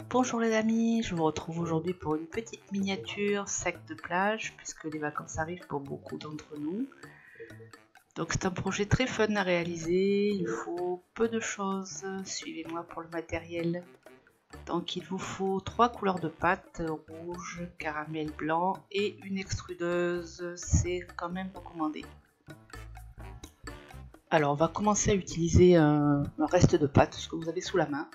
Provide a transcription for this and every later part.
Bonjour les amis, je vous retrouve aujourd'hui pour une petite miniature sac de plage puisque les vacances arrivent pour beaucoup d'entre nous. Donc c'est un projet très fun à réaliser, il faut peu de choses, suivez-moi pour le matériel. Donc il vous faut 3 couleurs de pâte, rouge, caramel blanc et une extrudeuse, c'est quand même recommandé. Alors on va commencer à utiliser un reste de pâte, ce que vous avez sous la main,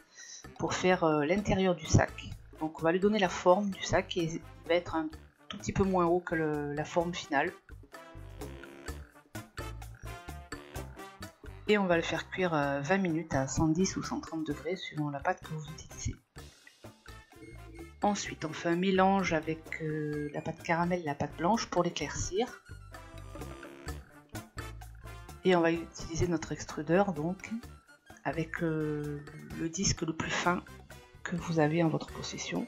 pour faire l'intérieur du sac. Donc on va lui donner la forme du sac et il va être un tout petit peu moins haut que la forme finale. Et on va le faire cuire 20 minutes à 110 ou 130 degrés suivant la pâte que vous utilisez. Ensuite on fait un mélange avec la pâte caramel et la pâte blanche pour l'éclaircir. Et on va utiliser notre extrudeur donc avec le disque le plus fin que vous avez en votre possession.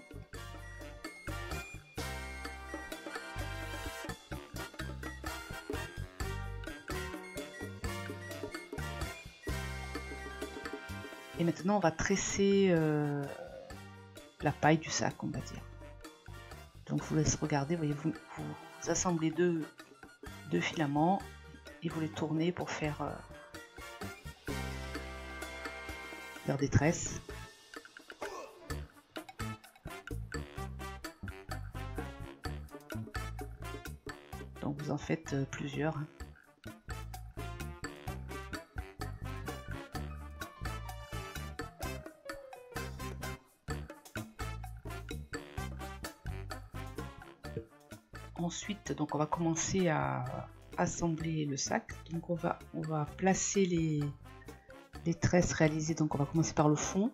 Et maintenant on va tresser la paille du sac, on va dire. Donc je vous laisse regarder, voyez, vous assemblez deux filaments et vous les tournez pour faire des tresses. Donc vous en faites plusieurs. Ensuite, donc on va commencer à assembler le sac. Donc on va placer les tresses réalisées. Donc on va commencer par le fond.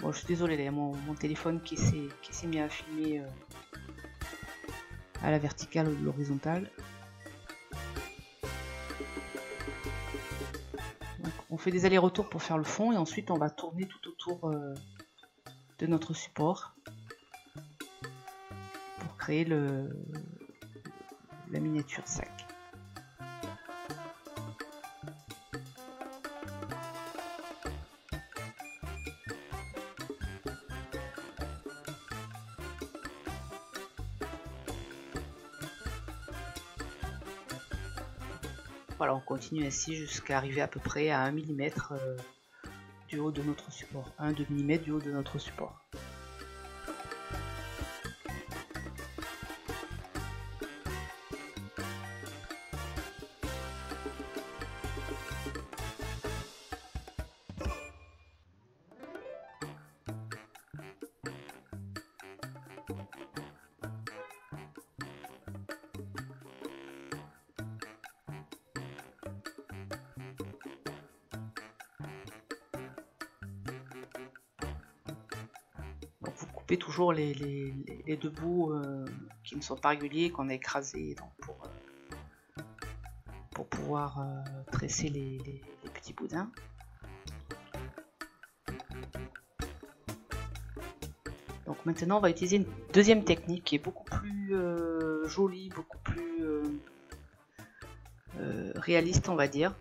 Bon, je suis désolée, il y a mon téléphone qui s'est mis à filmer à la verticale ou l'horizontale. Donc on fait des allers-retours pour faire le fond et ensuite on va tourner tout autour de notre support pour créer la miniature sac. Voilà, on continue ainsi jusqu'à arriver à peu près à 1 mm du haut de notre support, 1 mm du haut de notre support. Donc vous coupez toujours les deux bouts qui ne sont pas réguliers, qu'on a écrasés pour pouvoir tresser les petits boudins. Donc maintenant on va utiliser une deuxième technique qui est beaucoup plus jolie, beaucoup plus réaliste on va dire,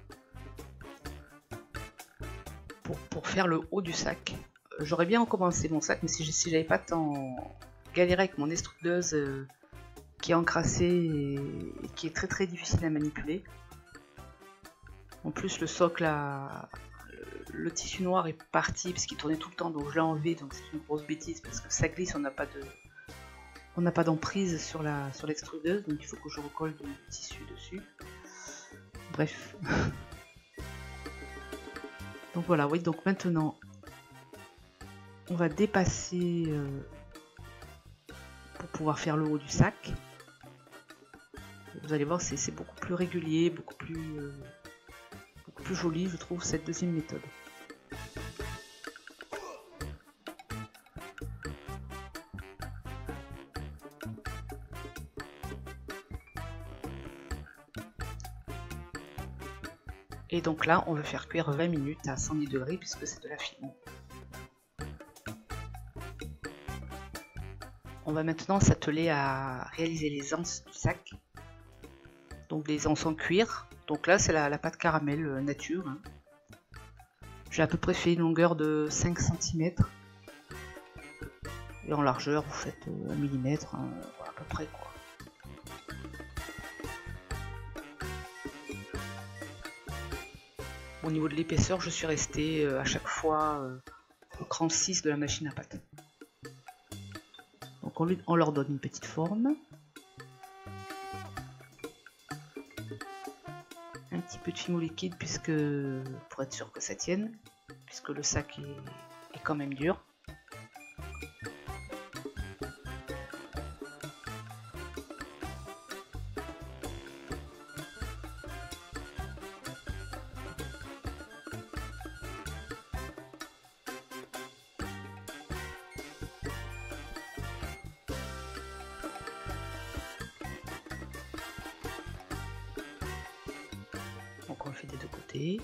pour faire le haut du sac. J'aurais bien recommencé mon sac, mais si j'avais pas tant galéré avec mon extrudeuse qui est encrassée et qui est très difficile à manipuler. En plus le socle, le tissu noir est parti parce qu'il tournait tout le temps, donc je l'ai enlevé, donc c'est une grosse bêtise parce que ça glisse, on n'a pas d'emprise sur l'extrudeuse, donc il faut que je recolle du tissu dessus. Bref. Donc voilà, oui, donc maintenant on va dépasser pour pouvoir faire le haut du sac. Vous allez voir, c'est beaucoup plus régulier, beaucoup plus joli, je trouve, cette deuxième méthode. Et donc là, on veut faire cuire 20 minutes à 110 degrés puisque c'est de la fimo. On va maintenant s'atteler à réaliser les anses du sac. Donc les anses en cuir. Donc là c'est la pâte caramel nature. Hein. J'ai à peu près fait une longueur de 5 cm. Et en largeur, vous faites 1 mm, hein, voilà, à peu près quoi. Au niveau de l'épaisseur, je suis resté à chaque fois au cran 6 de la machine à pâte. Donc on leur donne une petite forme. Un petit peu de fimo liquide puisque pour être sûr que ça tienne, puisque le sac est quand même dur. Donc on le fait des deux côtés.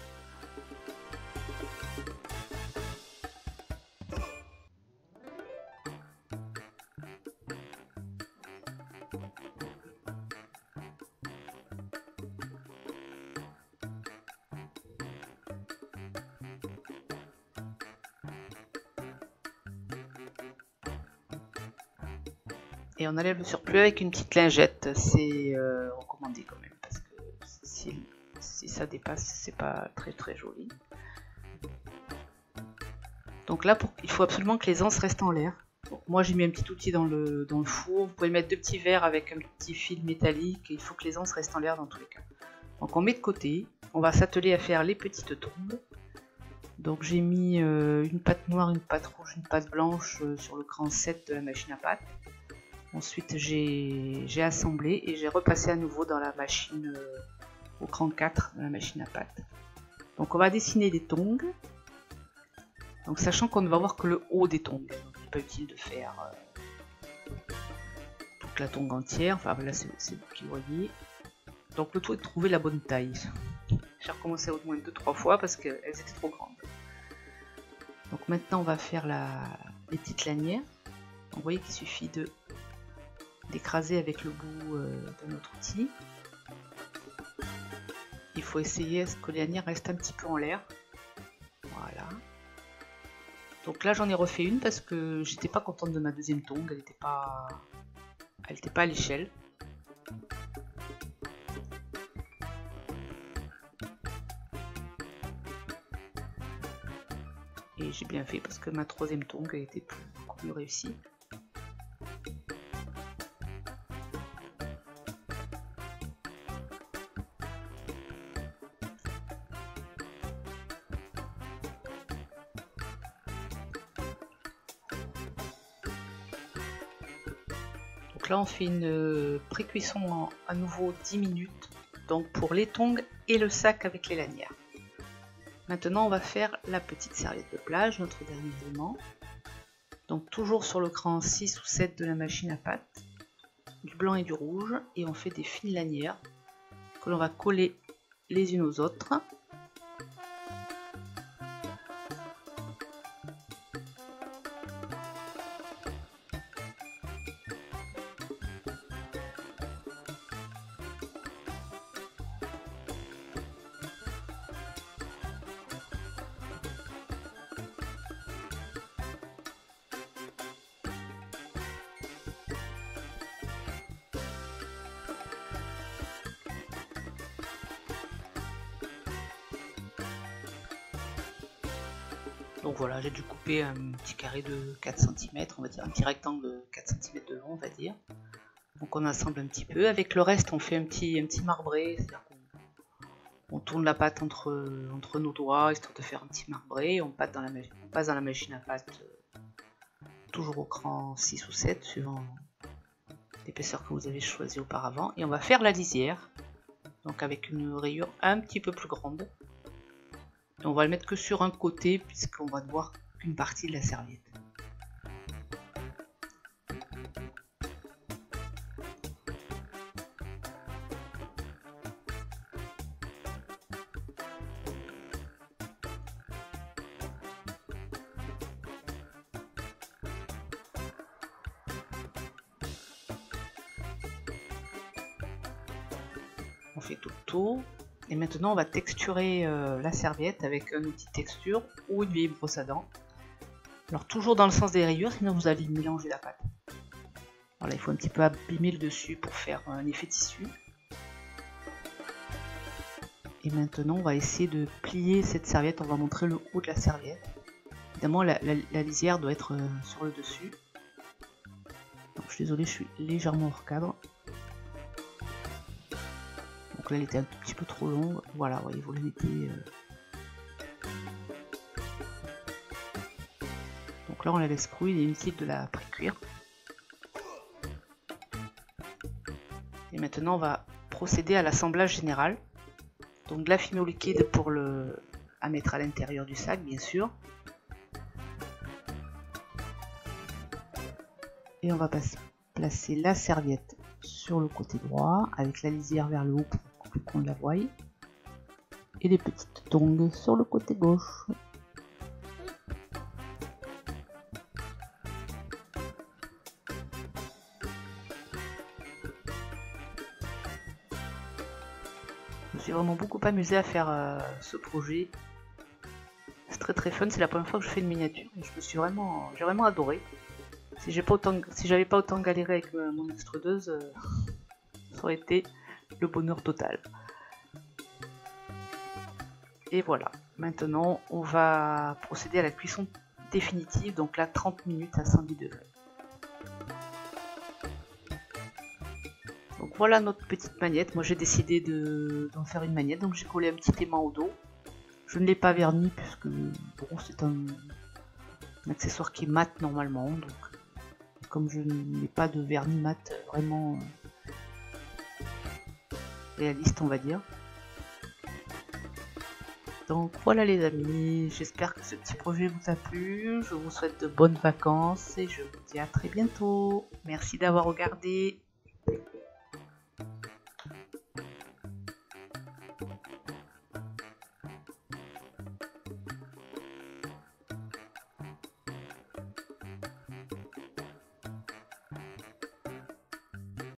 Et on enlève le surplus avec une petite lingette, c'est recommandé quand même, parce que si ça dépasse, c'est pas très joli. Donc là, il faut absolument que les anses restent en l'air. Moi j'ai mis un petit outil dans le four, vous pouvez mettre 2 petits verres avec un petit fil métallique, et il faut que les anses restent en l'air dans tous les cas. Donc on met de côté, on va s'atteler à faire les petites tongs. Donc j'ai mis une pâte noire, une pâte rouge, une pâte blanche sur le cran 7 de la machine à pâte. Ensuite j'ai assemblé et j'ai repassé à nouveau dans la machine au cran 4 de la machine à pâte. Donc on va dessiner des tongs. Donc sachant qu'on ne va voir que le haut des tongs. Donc il n'est pas utile de faire toute la tongue entière. Enfin là c'est vous qui voyez. Donc le tout est de trouver la bonne taille. J'ai recommencé au moins 2-3 fois parce qu'elles étaient trop grandes. Donc maintenant on va faire les petites lanières. Donc, vous voyez qu'il suffit d'écraser avec le bout de notre outil. Il faut essayer à ce que les lanières restent un petit peu en l'air. Voilà. Donc là j'en ai refait une parce que j'étais pas contente de ma deuxième tongue, elle n'était pas à l'échelle. Et j'ai bien fait parce que ma troisième tongue était beaucoup plus réussie. Donc là on fait une pré-cuisson à nouveau 10 minutes, donc pour les tongs et le sac avec les lanières. Maintenant on va faire la petite serviette de plage, notre dernier élément. Donc toujours sur le cran 6 ou 7 de la machine à pâte, du blanc et du rouge, et on fait des fines lanières que l'on va coller les unes aux autres. Donc voilà, j'ai dû couper un petit carré de 4 cm, on va dire un petit rectangle de 4 cm de long, on va dire. Donc on assemble un petit peu. Avec le reste, on fait un petit marbré, c'est-à-dire qu'on tourne la pâte entre nos doigts, histoire de faire un petit marbré. On passe dans la machine à pâte, toujours au cran 6 ou 7, suivant l'épaisseur que vous avez choisi auparavant. Et on va faire la lisière, donc avec une rayure un petit peu plus grande. Et on va le mettre que sur un côté puisqu'on va ne voir qu'une partie de la serviette. On fait tout le tour Et maintenant on va texturer la serviette avec un outil de texture ou une vieille brosse à dents. Alors toujours dans le sens des rayures, sinon vous allez mélanger la pâte. Alors là il faut un petit peu abîmer le dessus pour faire un effet tissu. Et maintenant on va essayer de plier cette serviette, on va montrer le haut de la serviette. Évidemment la lisière doit être sur le dessus. Donc, je suis désolée, je suis légèrement hors cadre. Donc là elle était un tout petit peu trop longue. Voilà, voyez, vous le mettez. Donc là on la laisse couler, il est inutile de la pré-cuire. Et maintenant on va procéder à l'assemblage général. Donc de la fumée au liquide pour à mettre à l'intérieur du sac, bien sûr. Et on va placer la serviette sur le côté droit avec la lisière vers le haut pour qu'on la voie. Et les petites tongs sur le côté gauche. Je me suis vraiment beaucoup amusée à faire ce projet. C'est très fun, c'est la première fois que je fais une miniature et j'ai vraiment adoré. Si j'avais pas autant galéré avec mon extrudeuse, ça aurait été le bonheur total. Et voilà, maintenant on va procéder à la cuisson définitive, donc là 30 minutes à 110 degrés. Donc voilà notre petite magnette, moi j'ai décidé d'en faire une magnette, donc j'ai collé un petit aimant au dos. Je ne l'ai pas verni puisque bon, c'est un accessoire qui est mat normalement, donc comme je n'ai pas de vernis mat vraiment réaliste on va dire. Donc voilà les amis, j'espère que ce petit projet vous a plu, je vous souhaite de bonnes vacances et je vous dis à très bientôt. Merci d'avoir regardé.